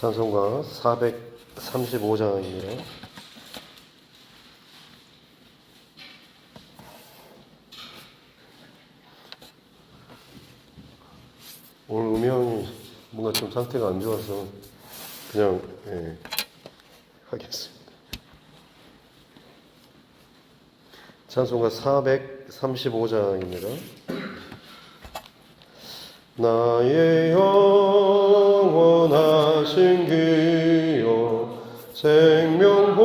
찬송가 435장입니다. 오늘 음향이 뭔가 좀 상태가 안 좋아서 그냥 하겠습니다. 찬송가 435장입니다. 나의 영원하신 기여 생명보다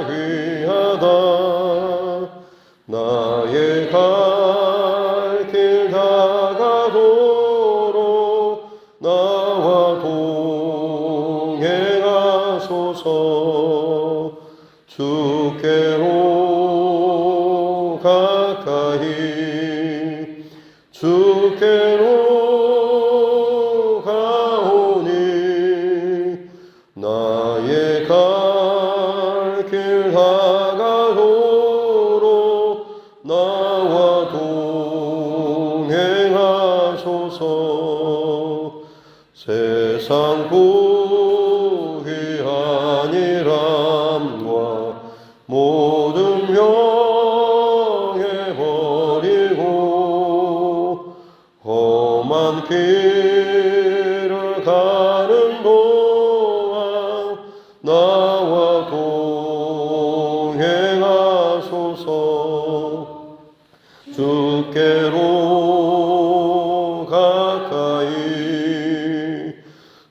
귀하다. 나의 갈 길 다가도록 나와 동행하소서. 주께로 가까이 주께로 가오니 나의 갈 길 다가도록 나와 동행하소서. 세상 고귀한 일함과 모든 명예 버리고 험한 길을 가는 동안 나와 동행하소서. 주께로 가까이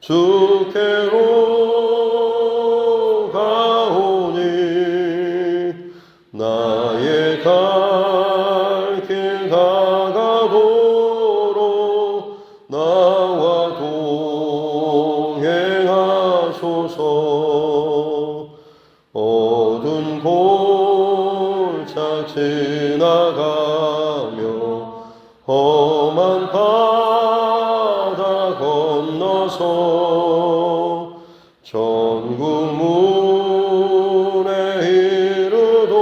주께로 가오니 나의 갈 길 다가도록 나와 동행하소서. 어두운 골짝 지나가며 험한 바다 건너서 천국 문에 이르도록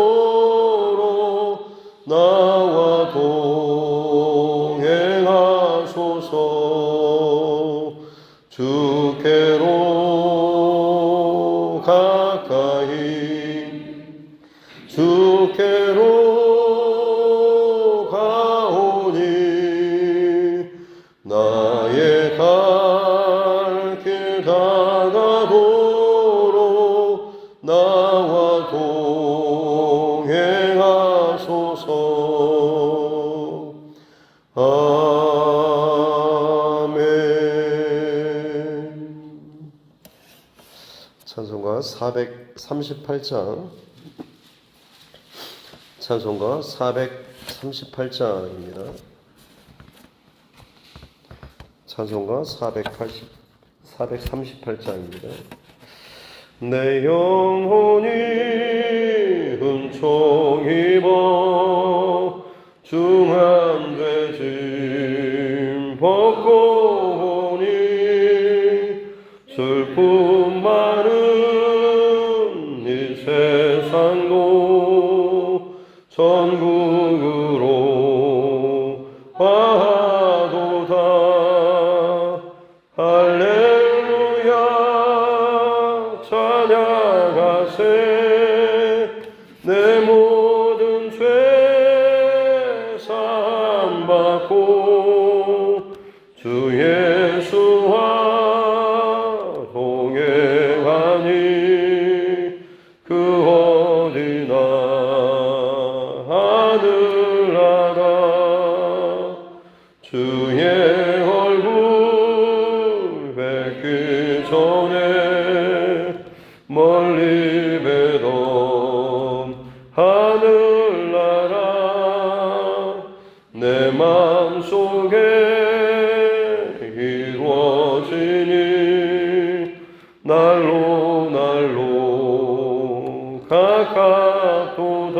나와 동행하소서. 주께로 가까이 주께로 가오니 나의 갈 길 다가도록 나와 동행하소서. 아멘. 찬송가 438장 찬송가 438장입니다. 찬송가 438장입니다. 내 영혼이 은총 입어 중한 죄짐 벗고 오니 슬픔 많은 이 세상도 천국으로 가도다. 할렐루야 찬양하세. 내 모든 죄 사함받고 주 예수와 동행하니 그 어디나 하늘나라. 주의 얼굴 뵙기 전에 멀리 뵈던 하늘나라. 내 맘속에 이루어지니 날로 날로 가깝도다.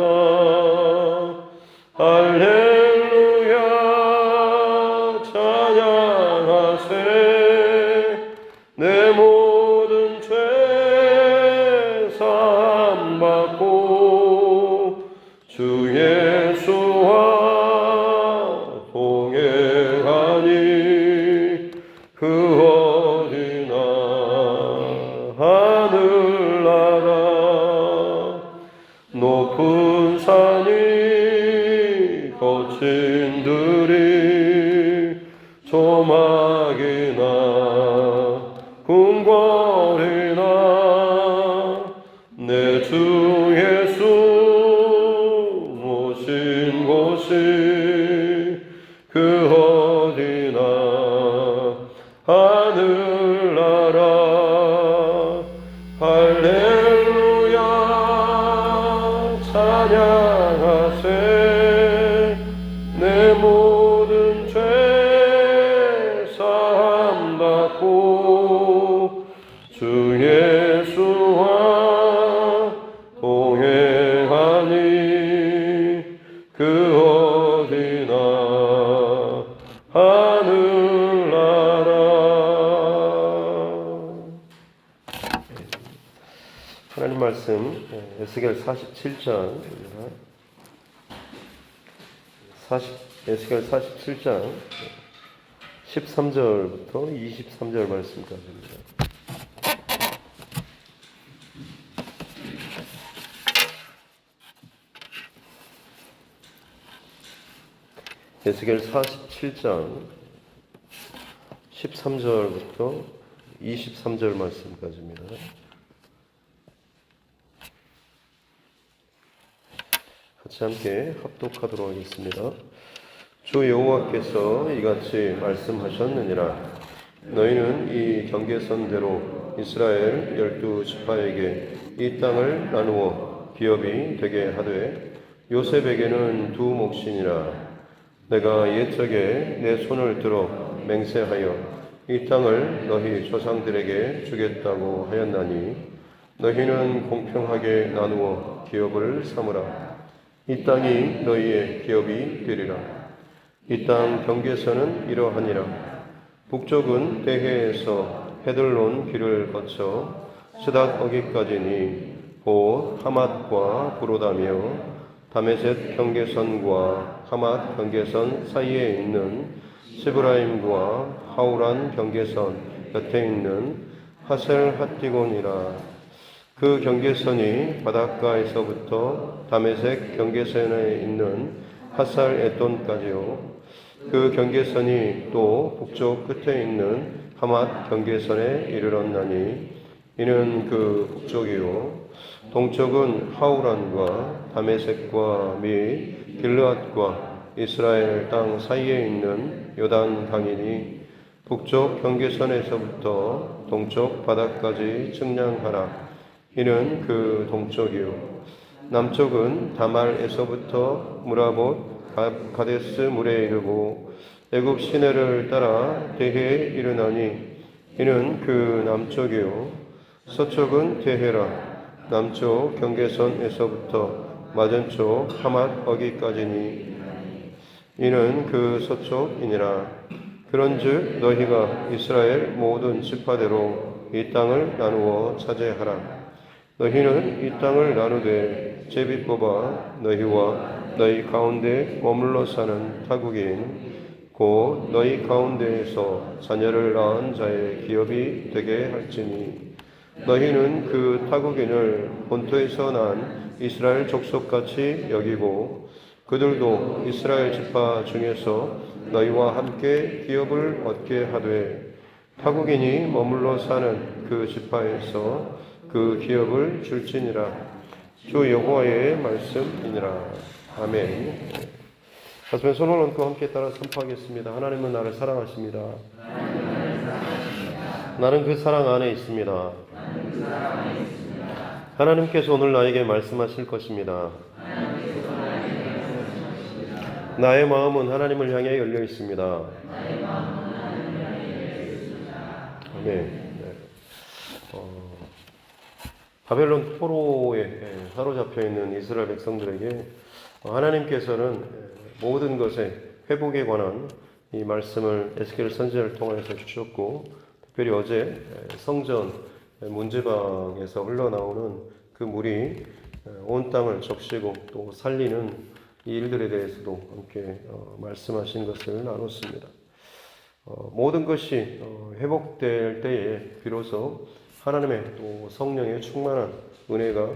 할렐루야 찬양하세. 내 모든 죄 사함받고 주 예수와 동행하니 그 어디나 하늘나라 할렐루야 찬양하세 내 모든 죄 사함 받고 주 예수와 동행하니 그 어디나 하늘나라. 하나님 말씀 에스겔 47장입니다. 에스겔 47장 13절부터 23절 말씀까지입니다. 에스겔 47장 13절부터 23절 말씀까지입니다. 같이 함께 합독하도록 하겠습니다. 주 여호와께서 이같이 말씀하셨느니라. 너희는 이 경계선대로 이스라엘 12지파에게 이 땅을 나누어 기업이 되게 하되 요셉에게는 두 몫이니라. 내가 옛적에 내 손을 들어 맹세하여 이 땅을 너희 조상들에게 주겠다고 하였나니 너희는 공평하게 나누어 기업을 삼으라. 이 땅이 너희의 기업이 되리라. 이 땅 경계선은 이러하니라. 북쪽은 대해에서 헤들론 길을 거쳐 스닷 어기까지니 곧 하맛과 부로다며 다메셋 경계선과 하맛 경계선 사이에 있는 스브라임과 하우란 경계선 곁에 있는 하셀 핫디곤이라. 그 경계선이 바닷가에서부터 다메섹 경계선에 있는 하살 에돈까지요. 그 경계선이 또 북쪽 끝에 있는 하맛 경계선에 이르렀나니 이는 그 북쪽이요. 동쪽은 하우란과 다메섹과 및 길르앗과 이스라엘 땅 사이에 있는 요단 강이니 북쪽 경계선에서부터 동쪽 바다까지 측량하라. 이는 그 동쪽이요. 남쪽은 다말에서부터 무라봇 가데스 물에 이르고 애굽 시내를 따라 대해에 이르나니 이는 그 남쪽이요. 서쪽은 대해라. 남쪽 경계선에서부터 맞은쪽 하맛 어기까지니 이는 그 서쪽이니라. 그런즉 너희가 이스라엘 모든 지파대로 이 땅을 나누어 차지하라. 너희는 이 땅을 나누되 제비 뽑아 너희와 너희 가운데 머물러 사는 타국인 곧 너희 가운데에서 자녀를 낳은 자의 기업이 되게 할지니 너희는 그 타국인을 본토에서 난 이스라엘 족속같이 여기고 그들도 이스라엘 지파 중에서 너희와 함께 기업을 얻게 하되 타국인이 머물러 사는 그 지파에서 그 기업을 줄지니라. 주 여호와의 말씀이니라. 아멘. 가슴에 손을 얹고 함께 따라 선포하겠습니다. 하나님은 나를 사랑하십니다. 나는 그 사랑 안에 있습니다. 하나님께서 오늘 나에게 말씀하실 것입니다. 나의 마음은 하나님을 향해 열려 있습니다. 아멘. 바벨론 포로에 사로잡혀 있는 이스라엘 백성들에게 하나님께서는 모든 것의 회복에 관한 이 말씀을 에스겔 선지자를 통해서 주셨고, 특별히 어제 성전 문제방에서 흘러나오는 그 물이 온 땅을 적시고 또 살리는 이 일들에 대해서도 함께 말씀하신 것을 나눴습니다. 모든 것이 회복될 때에 비로소 하나님의 또 성령의 충만한 은혜가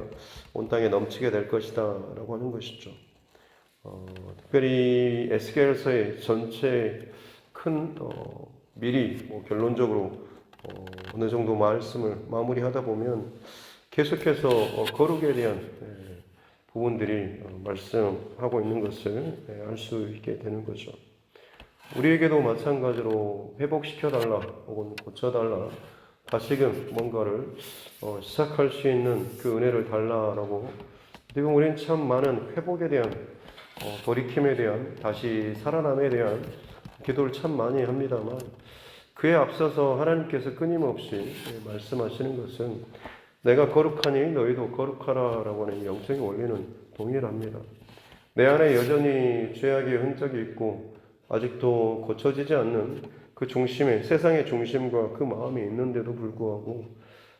온 땅에 넘치게 될 것이다 라고 하는 것이죠. 특별히 에스겔서의 전체 큰 미리 결론적으로 어느 정도 말씀을 마무리하다 보면 계속해서 거룩에 대한 부분들이 말씀하고 있는 것을 알 수 있게 되는 거죠. 우리에게도 마찬가지로 회복시켜달라 혹은 고쳐달라, 다시금 뭔가를 시작할 수 있는 그 은혜를 달라라고, 지금 우리는 참 많은 회복에 대한 돌이킴에 대한, 다시 살아남에 대한 기도를 참 많이 합니다만, 그에 앞서서 하나님께서 끊임없이 말씀하시는 것은 내가 거룩하니 너희도 거룩하라라고 하는 영적인 원리는 동일합니다. 내 안에 여전히 죄악의 흔적이 있고 아직도 고쳐지지 않는 그 중심에, 세상의 중심과 그 마음이 있는데도 불구하고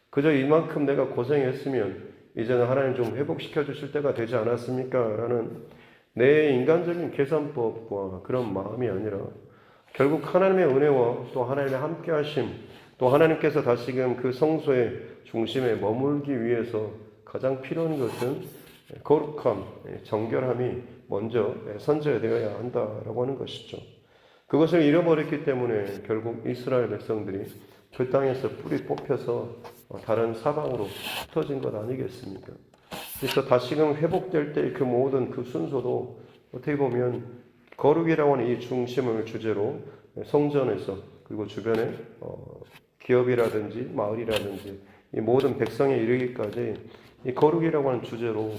그저 이만큼 내가 고생했으면 이제는 하나님 좀 회복시켜 주실 때가 되지 않았습니까? 라는 내 인간적인 계산법과 그런 마음이 아니라, 결국 하나님의 은혜와 또 하나님의 함께하심, 또 하나님께서 다시금 그 성소의 중심에 머물기 위해서 가장 필요한 것은 거룩함, 정결함이 먼저 선저되어야 한다라고 하는 것이죠. 그것을 잃어버렸기 때문에 결국 이스라엘 백성들이 그 땅에서 뿌리 뽑혀서 다른 사방으로 흩어진 것 아니겠습니까? 그래서 다시금 회복될 때 그 모든 그 순서도 어떻게 보면 거룩이라고 하는 이 중심을 주제로 성전에서, 그리고 주변에 기업이라든지 마을이라든지 이 모든 백성에 이르기까지 이 거룩이라고 하는 주제로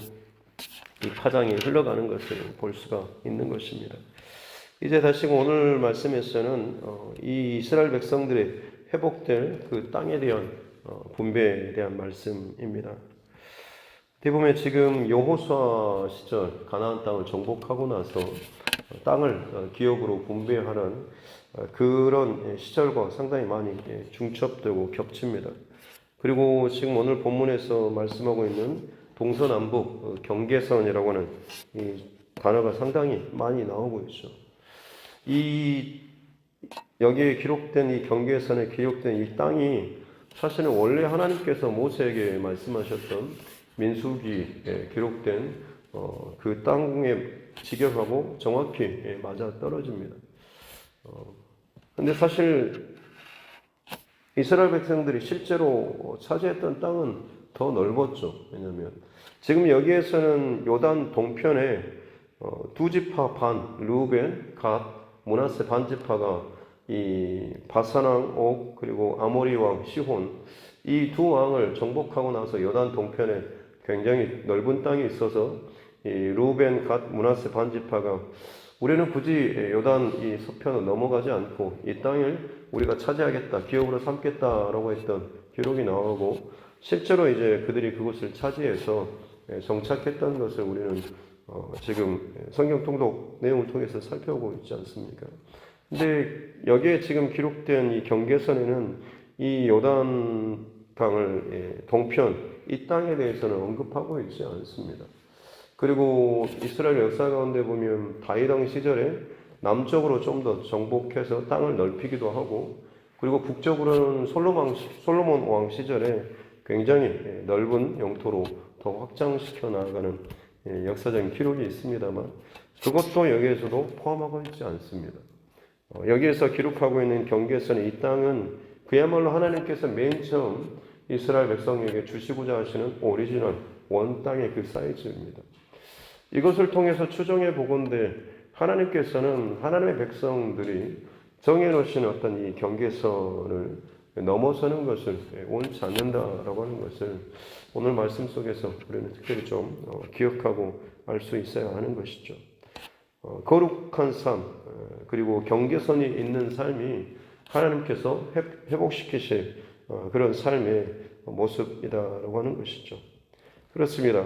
이 파장이 흘러가는 것을 볼 수가 있는 것입니다. 이제 다시 오늘 말씀에서는 이 이스라엘 백성들의 회복될 그 땅에 대한 분배에 대한 말씀입니다. 어떻게 보면 지금 여호수아 시절 가나안 땅을 정복하고 나서 땅을 기업으로 분배하는 그런 시절과 상당히 많이 중첩되고 겹칩니다. 그리고 지금 오늘 본문에서 말씀하고 있는 동서남북 경계선이라고 하는 이 단어가 상당히 많이 나오고 있죠. 여기에 기록된 이 경계선에 기록된 이 땅이 사실은 원래 하나님께서 모세에게 말씀하셨던 민수기에 기록된 그 땅의 직역하고 정확히 맞아 떨어집니다. 근데 사실 이스라엘 백성들이 실제로 차지했던 땅은 더 넓었죠. 왜냐하면 지금 여기에서는 요단 동편에 두 지파 반, 르우벤, 갓, 므낫세 반 지파가 이 바산 왕 옥, 그리고 아모리 왕 시혼, 이 두 왕을 정복하고 나서 요단 동편에 굉장히 넓은 땅이 있어서 이 르우벤, 갓, 므낫세 반 지파가 우리는 굳이 요단 이 서편을 넘어가지 않고 이 땅을 우리가 차지하겠다, 기업으로 삼겠다라고 했던 기록이 나오고, 실제로 이제 그들이 그곳을 차지해서 정착했던 것을 우리는 지금 성경 통독 내용을 통해서 살펴보고 있지 않습니까? 근데 여기에 지금 기록된 이 경계선에는 이 요단 강을 동편, 이 땅에 대해서는 언급하고 있지 않습니다. 그리고 이스라엘 역사 가운데 보면 다윗 왕 시절에 남쪽으로 좀 더 정복해서 땅을 넓히기도 하고, 그리고 북쪽으로는 솔로몬 왕 시절에 굉장히 넓은 영토로 더 확장시켜 나가는 역사적인 기록이 있습니다만, 그것도 여기에서도 포함하고 있지 않습니다. 여기에서 기록하고 있는 경계선의 이 땅은 그야말로 하나님께서 맨 처음 이스라엘 백성에게 주시고자 하시는 오리지널 원 땅의 그 사이즈입니다. 이것을 통해서 추정해 보건대 하나님께서는 하나님의 백성들이 정해놓으신 어떤 이 경계선을 넘어서는 것을 원치 않는다라고 하는 것을 오늘 말씀 속에서 우리는 특별히 좀 기억하고 알 수 있어야 하는 것이죠. 거룩한 삶, 그리고 경계선이 있는 삶이 하나님께서 회복시키실 그런 삶의 모습이다라고 하는 것이죠. 그렇습니다.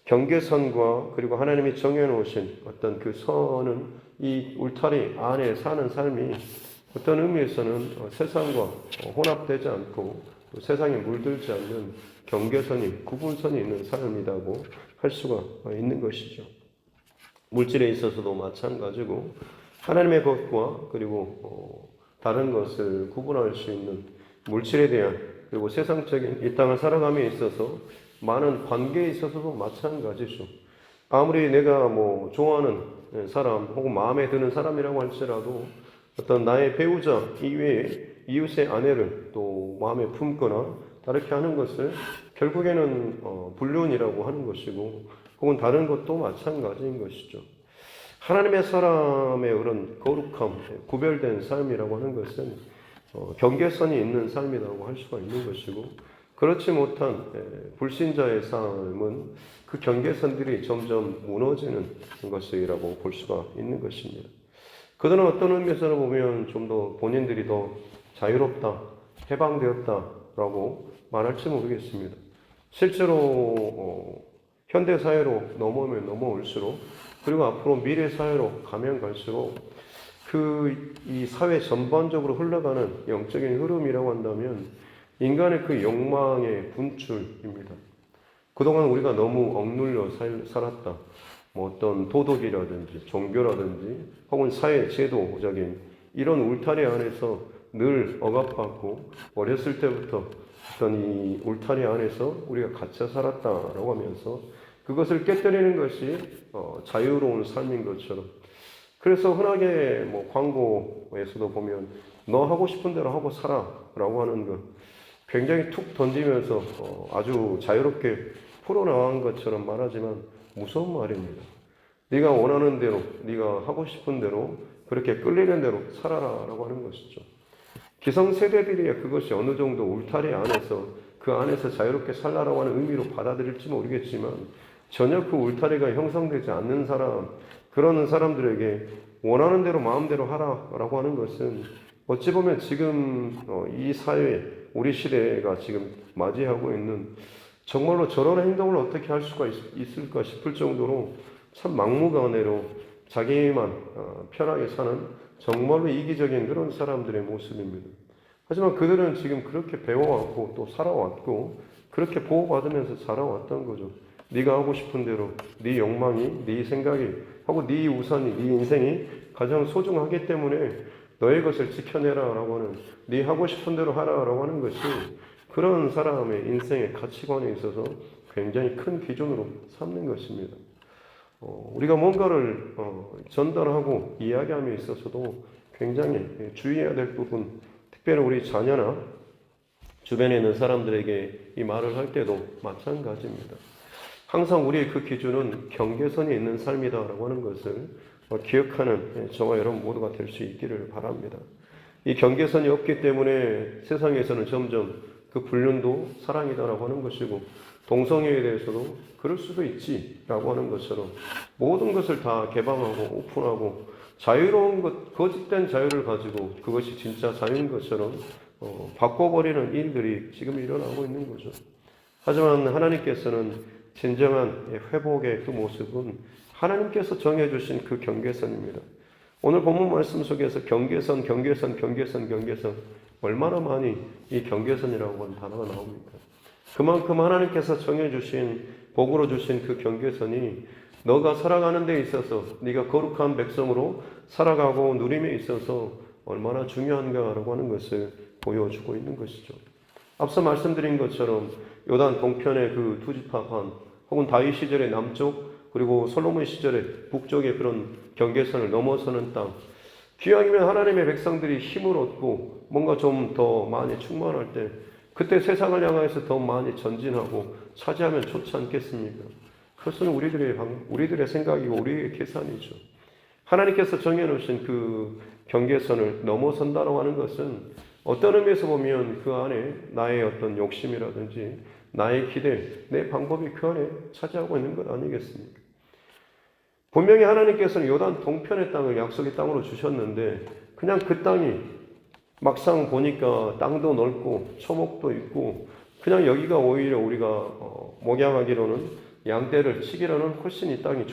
경계선과 그리고 하나님이 정해놓으신 어떤 그 선은 이 울타리 안에 사는 삶이 어떤 의미에서는 세상과 혼합되지 않고 세상에 물들지 않는 경계선이, 구분선이 있는 삶이라고 할 수가 있는 것이죠. 물질에 있어서도 마찬가지고 하나님의 것과 그리고 다른 것을 구분할 수 있는 물질에 대한, 그리고 세상적인 이 땅을 살아감에 있어서 많은 관계에 있어서도 마찬가지죠. 아무리 내가 좋아하는 사람 혹은 마음에 드는 사람이라고 할지라도 어떤 나의 배우자 이외에 이웃의 아내를 또 마음에 품거나 다르게 하는 것을 결국에는 불륜이라고 하는 것이고, 혹은 다른 것도 마찬가지인 것이죠. 하나님의 사람의 그런 거룩함, 구별된 삶이라고 하는 것은 경계선이 있는 삶이라고 할 수가 있는 것이고, 그렇지 못한 불신자의 삶은 그 경계선들이 점점 무너지는 것이라고 볼 수가 있는 것입니다. 그들은 어떤 의미에서 보면 좀 더 본인들이 더 자유롭다, 해방되었다라고 말할지 모르겠습니다. 실제로 현대 사회로 넘어오면 넘어올수록, 그리고 앞으로 미래 사회로 가면 갈수록 이 사회 전반적으로 흘러가는 영적인 흐름이라고 한다면 인간의 그 욕망의 분출입니다. 그동안 우리가 너무 억눌려 살았다. 어떤 도덕이라든지 종교라든지 혹은 사회 제도적인 이런 울타리 안에서 늘 억압받고 어렸을 때부터 어떤 이 울타리 안에서 우리가 갇혀 살았다라고 하면서 그것을 깨뜨리는 것이 자유로운 삶인 것처럼, 그래서 흔하게 광고에서도 보면 너 하고 싶은 대로 하고 살아라고 하는 것, 굉장히 툭 던지면서 아주 자유롭게 풀어나간 것처럼 말하지만 무서운 말입니다. 네가 원하는 대로, 네가 하고 싶은 대로, 그렇게 끌리는 대로 살아라라고 하는 것이죠. 기성세대들이 그것이 어느 정도 울타리 안에서 그 안에서 자유롭게 살라라고 하는 의미로 받아들일지 모르겠지만, 전혀 그 울타리가 형성되지 않는 사람, 그런 사람들에게 원하는 대로 마음대로 하라라고 하는 것은 어찌 보면 지금 이 사회, 우리 시대가 지금 맞이하고 있는, 정말로 저런 행동을 어떻게 할 수가 있을까 싶을 정도로 참 막무가내로 자기만 편하게 사는 정말로 이기적인 그런 사람들의 모습입니다. 하지만 그들은 지금 그렇게 배워왔고 또 살아왔고 그렇게 보호받으면서 자라왔던 거죠. 네가 하고 싶은 대로, 네 욕망이, 네 생각이 하고 네 우선이, 네 인생이 가장 소중하기 때문에 너의 것을 지켜내라라고 하는, 네 하고 싶은 대로 하라라고 하는 것이 그런 사람의 인생의 가치관에 있어서 굉장히 큰 기준으로 삼는 것입니다. 우리가 뭔가를 전달하고 이야기함에 있어서도 굉장히 주의해야 될 부분, 특별히 우리 자녀나 주변에 있는 사람들에게 이 말을 할 때도 마찬가지입니다. 항상 우리의 그 기준은 경계선이 있는 삶이다라고 하는 것을 기억하는 저와 여러분 모두가 될 수 있기를 바랍니다. 이 경계선이 없기 때문에 세상에서는 점점 그 불륜도 사랑이다라고 하는 것이고, 동성애에 대해서도 그럴 수도 있지라고 하는 것처럼 모든 것을 다 개방하고 오픈하고 자유로운 것, 거짓된 자유를 가지고 그것이 진짜 자유인 것처럼 바꿔버리는 일들이 지금 일어나고 있는 거죠. 하지만 하나님께서는 진정한 회복의 그 모습은 하나님께서 정해주신 그 경계선입니다. 오늘 본문 말씀 속에서 경계선, 경계선, 경계선, 경계선, 얼마나 많이 이 경계선이라고 하는 단어가 나옵니까? 그만큼 하나님께서 정해주신, 복으로 주신 그 경계선이 너가 살아가는 데 있어서, 네가 거룩한 백성으로 살아가고 누림에 있어서 얼마나 중요한가라고 하는 것을 보여주고 있는 것이죠. 앞서 말씀드린 것처럼 요단 동편의 그 두 지파 반, 혹은 다윗 시절의 남쪽, 그리고 솔로몬 시절의 북쪽의 그런 경계선을 넘어서는 땅, 기왕이면 하나님의 백성들이 힘을 얻고 뭔가 좀 더 많이 충만할 때, 그때 세상을 향해서 더 많이 전진하고 차지하면 좋지 않겠습니까? 그것은 우리들의 생각이고 우리의 계산이죠. 하나님께서 정해놓으신 그 경계선을 넘어선다고 하는 것은 어떤 의미에서 보면 그 안에 나의 어떤 욕심이라든지 나의 기대, 내 방법이 그 안에 차지하고 있는 것 아니겠습니까? 분명히 하나님께서는 요단 동편의 땅을 약속의 땅으로 주셨는데, 그냥 그 땅이 막상 보니까 땅도 넓고 초목도 있고 그냥 여기가 오히려 우리가 목양하기로는 양떼를 치기로는 훨씬 이 땅이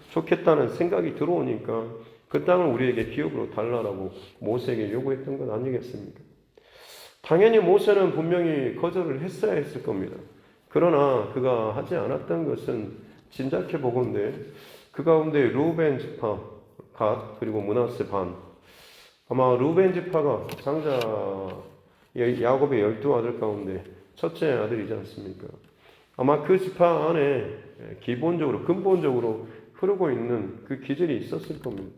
좋겠다는 생각이 들어오니까 그 땅을 우리에게 기업으로 달라라고 모세에게 요구했던 것 아니겠습니까? 당연히 모세는 분명히 거절을 했어야 했을 겁니다. 그러나 그가 하지 않았던 것은 짐작해 보건대 그 가운데 루벤 지파, 갓, 그리고 므낫세 반, 아마 루벤 지파가 장자 야곱의 12아들 가운데 첫째 아들이지 않습니까? 아마 그 지파 안에 기본적으로 근본적으로 흐르고 있는 그 기질이 있었을 겁니다.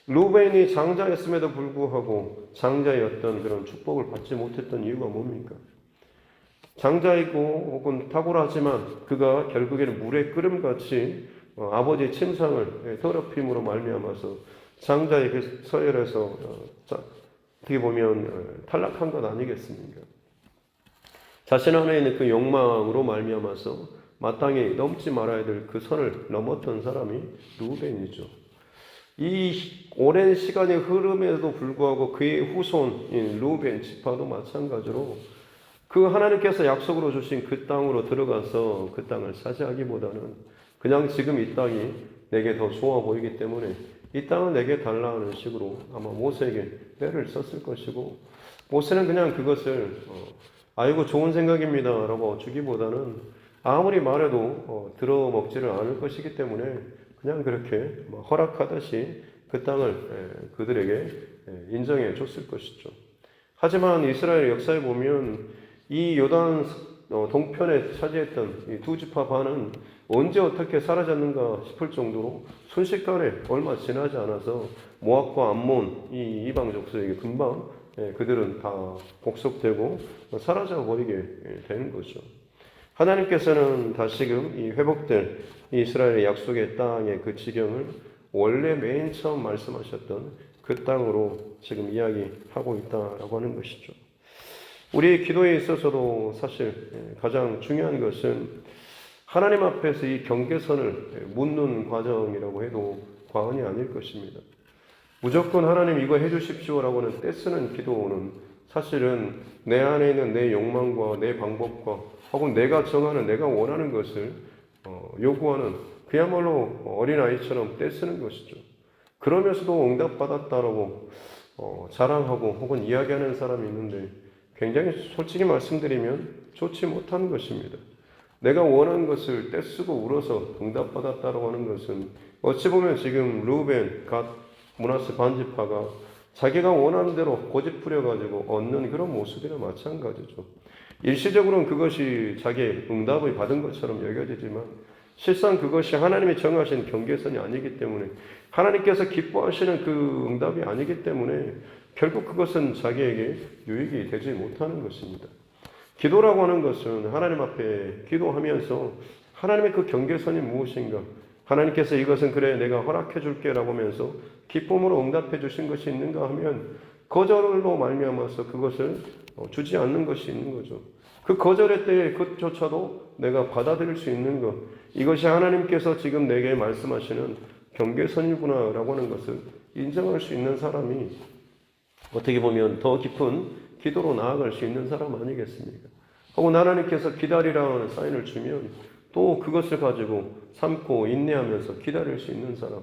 루벤이 장자였음에도 불구하고 장자의 어떤 그런 축복을 받지 못했던 이유가 뭡니까? 장자이고 혹은 탁월하지만 그가 결국에는 물의 끓음같이 아버지의 침상을 더럽힘으로 말미암아서 장자의 그 서열에서 어떻게 보면 탈락한 것 아니겠습니까? 자신 안에 있는 그 욕망으로 말미암아서 마땅히 넘지 말아야 될 그 선을 넘었던 사람이 르우벤이죠. 이 오랜 시간의 흐름에도 불구하고 그의 후손인 르우벤 지파도 마찬가지로 그 하나님께서 약속으로 주신 그 땅으로 들어가서 그 땅을 차지하기보다는 그냥 지금 이 땅이 내게 더 좋아 보이기 때문에 이 땅은 내게 달라 하는 식으로 아마 모세에게 때를 썼을 것이고, 모세는 그냥 그것을 아이고 좋은 생각입니다 라고 주기보다는 아무리 말해도 들어먹지를 않을 것이기 때문에 그냥 그렇게 허락하듯이 그 땅을 그들에게 인정해 줬을 것이죠. 하지만 이스라엘 역사에 보면 이 요단 동편에 차지했던 이 두 지파 반은 언제 어떻게 사라졌는가 싶을 정도로 순식간에 얼마 지나지 않아서 모압과 암몬 이 이방 족속에게 금방 그들은 다 복속되고 사라져 버리게 되는 거죠. 하나님께서는 다시금 이 회복될 이스라엘의 약속의 땅의 그 지경을 원래 맨 처음 말씀하셨던 그 땅으로 지금 이야기하고 있다라고 하는 것이죠. 우리의 기도에 있어서도 사실 가장 중요한 것은 하나님 앞에서 이 경계선을 묻는 과정이라고 해도 과언이 아닐 것입니다. 무조건 하나님 이거 해주십시오라고는 떼쓰는 기도는 사실은 내 안에 있는 내 욕망과 내 방법과 혹은 내가 정하는 내가 원하는 것을 요구하는 그야말로 어린아이처럼 떼쓰는 것이죠. 그러면서도 응답받았다라고 자랑하고 혹은 이야기하는 사람이 있는데 굉장히 솔직히 말씀드리면 좋지 못한 것입니다. 내가 원하는 것을 떼쓰고 울어서 응답받았다라고 하는 것은 어찌 보면 지금 르우벤, 갓, 므낫세 반지파가 자기가 원하는 대로 고집부려가지고 얻는 그런 모습이나 마찬가지죠. 일시적으로는 그것이 자기의 응답을 받은 것처럼 여겨지지만 실상 그것이 하나님이 정하신 경계선이 아니기 때문에 하나님께서 기뻐하시는 그 응답이 아니기 때문에 결국 그것은 자기에게 유익이 되지 못하는 것입니다. 기도라고 하는 것은 하나님 앞에 기도하면서 하나님의 그 경계선이 무엇인가, 하나님께서 이것은 그래 내가 허락해 줄게 라고 하면서 기쁨으로 응답해 주신 것이 있는가 하면 거절로 말미암아서 그것을 주지 않는 것이 있는 거죠. 그 거절의 때에 그조차도 내가 받아들일 수 있는 것, 이것이 하나님께서 지금 내게 말씀하시는 경계선이구나 라고 하는 것을 인정할 수 있는 사람이 어떻게 보면 더 깊은 기도로 나아갈 수 있는 사람 아니겠습니까? 혹은 하나님께서 기다리라는 사인을 주면 또 그것을 가지고 참고 인내하면서 기다릴 수 있는 사람,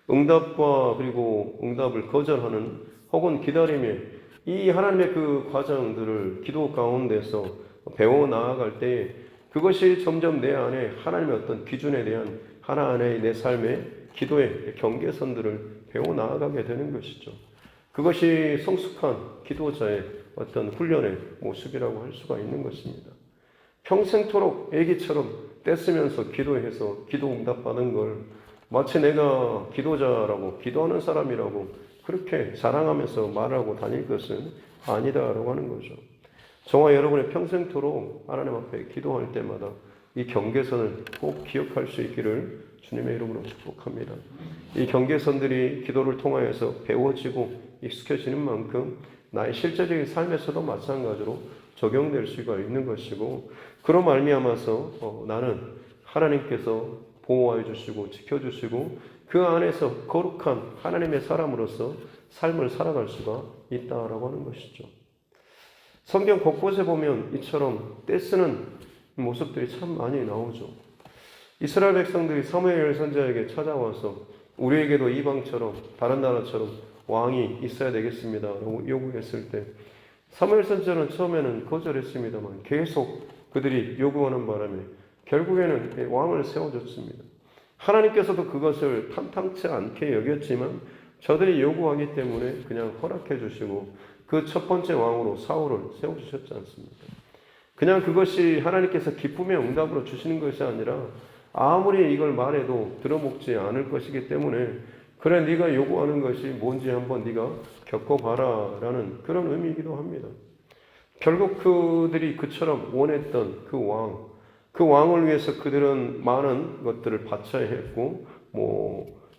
응답과 그리고 응답을 거절하는 혹은 기다림에 이 하나님의 그 과정들을 기도 가운데서 배워 나아갈 때 그것이 점점 내 안에 하나님의 어떤 기준에 대한 하나님의 내 삶의 기도의 경계선들을 배워 나아가게 되는 것이죠. 그것이 성숙한 기도자의 어떤 훈련의 모습이라고 할 수가 있는 것입니다. 평생토록 애기처럼 떼쓰면서 기도해서 기도 응답받은 걸 마치 내가 기도자라고 기도하는 사람이라고 그렇게 자랑하면서 말하고 다닐 것은 아니다라고 하는 거죠. 저와 여러분의 평생토록 하나님 앞에 기도할 때마다 이 경계선을 꼭 기억할 수 있기를 주님의 이름으로 축복합니다. 이 경계선들이 기도를 통하여서 배워지고 익숙해지는 만큼 나의 실제적인 삶에서도 마찬가지로 적용될 수가 있는 것이고, 그로 말미암아서 나는 하나님께서 보호해 주시고 지켜주시고 그 안에서 거룩한 하나님의 사람으로서 삶을 살아갈 수가 있다라고 하는 것이죠. 성경 곳곳에 보면 이처럼 떼쓰는 모습들이 참 많이 나오죠. 이스라엘 백성들이 사무엘 선지자에게 찾아와서 우리에게도 이방처럼 다른 나라처럼 왕이 있어야 되겠습니다 라고 요구했을 때 사무엘 선지자는 처음에는 거절했습니다만 계속 그들이 요구하는 바람에 결국에는 왕을 세워줬습니다. 하나님께서도 그것을 탐탁치 않게 여겼지만 저들이 요구하기 때문에 그냥 허락해 주시고 그 첫 번째 왕으로 사울을 세워주셨지 않습니까? 그냥 그것이 하나님께서 기쁨의 응답으로 주시는 것이 아니라 아무리 이걸 말해도 들어먹지 않을 것이기 때문에 그래 네가 요구하는 것이 뭔지 한번 네가 겪어봐라 라는 그런 의미이기도 합니다. 결국 그들이 그처럼 원했던 그 왕, 그 왕을 위해서 그들은 많은 것들을 바쳐야 했고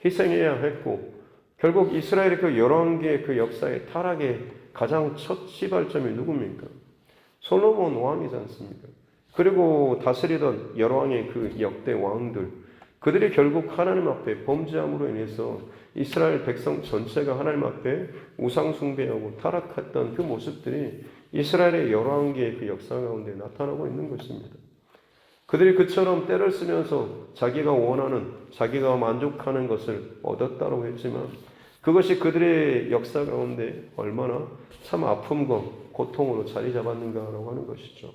희생해야 했고 결국 이스라엘의 그 열왕기의 그 역사의 타락의 가장 첫 시발점이 누굽니까? 솔로몬 왕이지 않습니까? 그리고 다스리던 열왕의 그 역대 왕들, 그들이 결국 하나님 앞에 범죄함으로 인해서 이스라엘 백성 전체가 하나님 앞에 우상 숭배하고 타락했던 그 모습들이 이스라엘의 열왕기의 그 역사 가운데 나타나고 있는 것입니다. 그들이 그처럼 때를 쓰면서 자기가 원하는, 자기가 만족하는 것을 얻었다고 했지만 그것이 그들의 역사 가운데 얼마나 참 아픔과 고통으로 자리 잡았는가라고 하는 것이죠.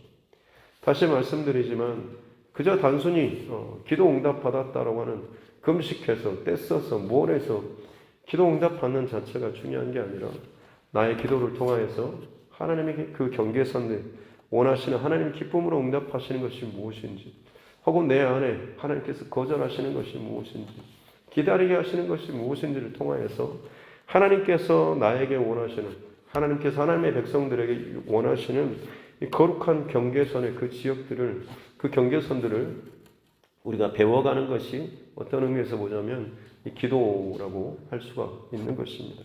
다시 말씀드리지만 그저 단순히 기도 응답 받았다라고 하는 금식해서 떼써서 몰해서 기도 응답 받는 자체가 중요한 게 아니라 나의 기도를 통하여서 하나님의 그 경계선에 원하시는 하나님 기쁨으로 응답하시는 것이 무엇인지, 혹은 내 안에 하나님께서 거절하시는 것이 무엇인지, 기다리게 하시는 것이 무엇인지를 통하여서 하나님께서 나에게 원하시는, 하나님께서 하나님의 백성들에게 원하시는 이 거룩한 경계선의 그 지역들을, 그 경계선들을 우리가 배워가는 것이 어떤 의미에서 보자면 이 기도라고 할 수가 있는 것입니다.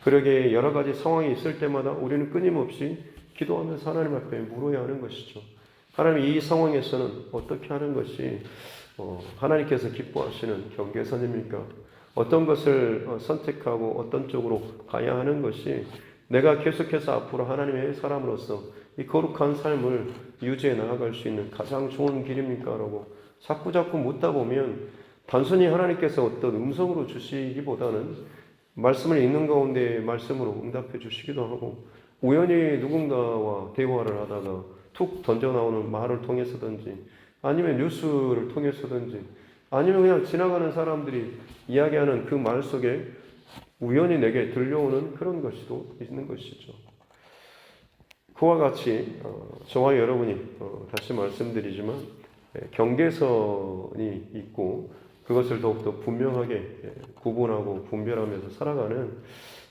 그러게 여러 가지 상황이 있을 때마다 우리는 끊임없이 기도하면서 하나님 앞에 물어야 하는 것이죠. 하나님, 이 상황에서는 어떻게 하는 것이 하나님께서 기뻐하시는 경계선입니까? 어떤 것을 선택하고 어떤 쪽으로 가야 하는 것이 내가 계속해서 앞으로 하나님의 사람으로서 이 거룩한 삶을 유지해 나아갈 수 있는 가장 좋은 길입니까? 라고 자꾸 묻다 보면 단순히 하나님께서 어떤 음성으로 주시기보다는 말씀을 읽는 가운데 말씀으로 응답해 주시기도 하고, 우연히 누군가와 대화를 하다가 툭 던져 나오는 말을 통해서든지, 아니면 뉴스를 통해서든지, 아니면 그냥 지나가는 사람들이 이야기하는 그 말 속에 우연히 내게 들려오는 그런 것도 있는 것이죠. 그와 같이 저와 여러분이 다시 말씀드리지만 경계선이 있고 그것을 더욱더 분명하게 구분하고 분별하면서 살아가는,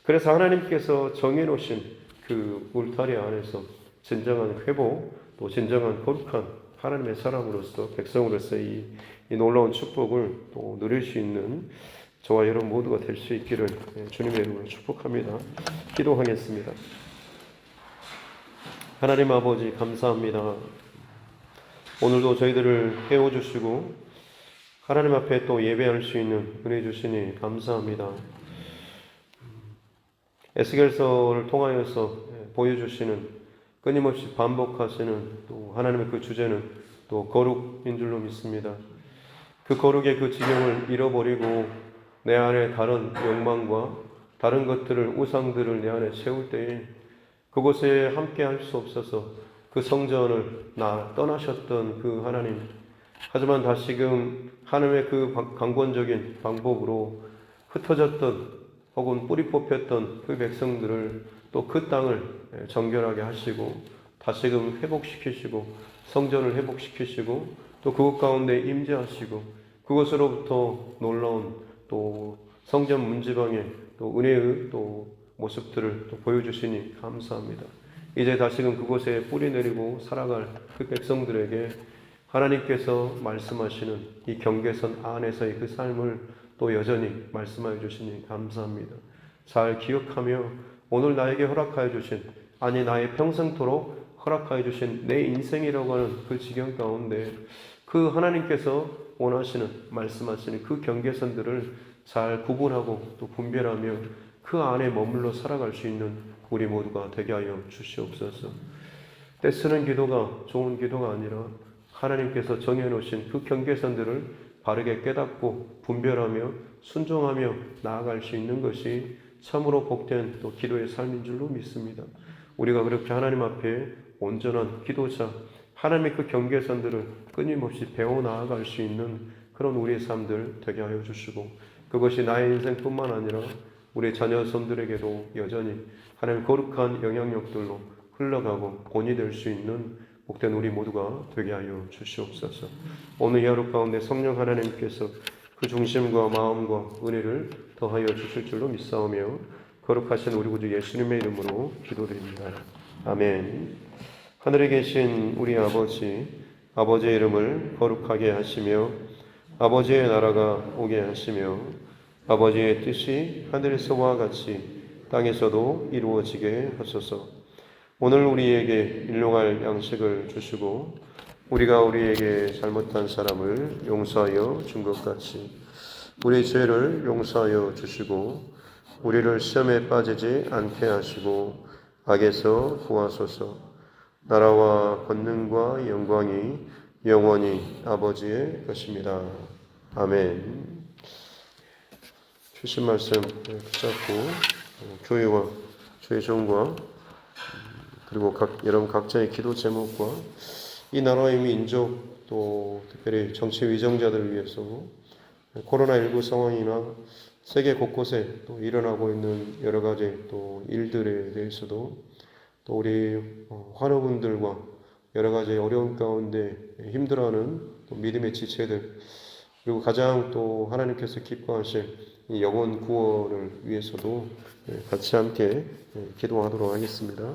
그래서 하나님께서 정해놓으신 그 울타리 안에서 진정한 회복, 또 진정한 거룩한 하나님의 사람으로서, 백성으로서 이 놀라운 축복을 또 누릴 수 있는 저와 여러분 모두가 될 수 있기를 주님의 이름으로 축복합니다. 기도하겠습니다. 하나님 아버지, 감사합니다. 오늘도 저희들을 깨워주시고 하나님 앞에 또 예배할 수 있는 은혜 주시니 감사합니다. 에스겔서를 통하여서 보여주시는, 끊임없이 반복하시는 또 하나님의 그 주제는 또 거룩인 줄로 믿습니다. 그 거룩의 그 지경을 잃어버리고 내 안에 다른 욕망과 다른 것들을, 우상들을 내 안에 세울 때에 그곳에 함께 할 수 없어서 그 성전을 떠나셨던 그 하나님, 하지만 다시금 하나님의 그 강권적인 방법으로 흩어졌던 혹은 뿌리 뽑혔던 그 백성들을 또 그 땅을 정결하게 하시고 다시금 회복시키시고 성전을 회복시키시고 또 그곳 가운데 임재하시고 그것으로부터 놀라운 또 성전 문지방의 또 은혜의 또 모습들을 또 보여주시니 감사합니다. 이제 다시금 그곳에 뿌리 내리고 살아갈 그 백성들에게 하나님께서 말씀하시는 이 경계선 안에서의 그 삶을 또 여전히 말씀하여 주시니 감사합니다. 잘 기억하며 오늘 나에게 허락하여 주신, 아니 나의 평생토록 허락하여 주신 내 인생이라고 하는 그 지경 가운데 그 하나님께서 원하시는, 말씀하시는 그 경계선들을 잘 구분하고 또 분별하며 그 안에 머물러 살아갈 수 있는 우리 모두가 되게 하여 주시옵소서. 떼쓰는 기도가 좋은 기도가 아니라 하나님께서 정해놓으신 그 경계선들을 바르게 깨닫고 분별하며 순종하며 나아갈 수 있는 것이 참으로 복된 또 기도의 삶인 줄로 믿습니다. 우리가 그렇게 하나님 앞에 온전한 기도자, 하나님의 그 경계선들을 끊임없이 배워 나아갈 수 있는 그런 우리의 삶들 되게 하여 주시고, 그것이 나의 인생뿐만 아니라 우리 자녀 손들에게도 여전히 하나님의 거룩한 영향력들로 흘러가고 본이 될 수 있는 복된 우리 모두가 되게 하여 주시옵소서. 오늘 이 하루 가운데 성령 하나님께서 그 중심과 마음과 은혜를 더하여 주실 줄로 믿사오며 거룩하신 우리 구주 예수님의 이름으로 기도드립니다. 아멘. 하늘에 계신 우리 아버지, 아버지의 이름을 거룩하게 하시며 아버지의 나라가 오게 하시며 아버지의 뜻이 하늘에서와 같이 땅에서도 이루어지게 하소서. 오늘 우리에게 일용할 양식을 주시고 우리가 우리에게 잘못한 사람을 용서하여 준 것 같이 우리 죄를 용서하여 주시고 우리를 시험에 빠지지 않게 하시고 악에서 구하소서. 나라와 권능과 영광이 영원히 아버지의 것입니다. 아멘. 주신 말씀 붙잡고 교회와 주의 종과 그리고 여러분 각자의 기도 제목과 이 나라의 민족 또 특별히 정치 위정자들을 위해서 코로나19 상황이나 세계 곳곳에 또 일어나고 있는 여러 가지 또 일들에 대해서도 또 우리 환우분들과 여러 가지 어려움 가운데 힘들어하는 또 믿음의 지체들 그리고 가장 또 하나님께서 기뻐하실 이 영혼 구원을 위해서도 같이 함께 기도하도록 하겠습니다.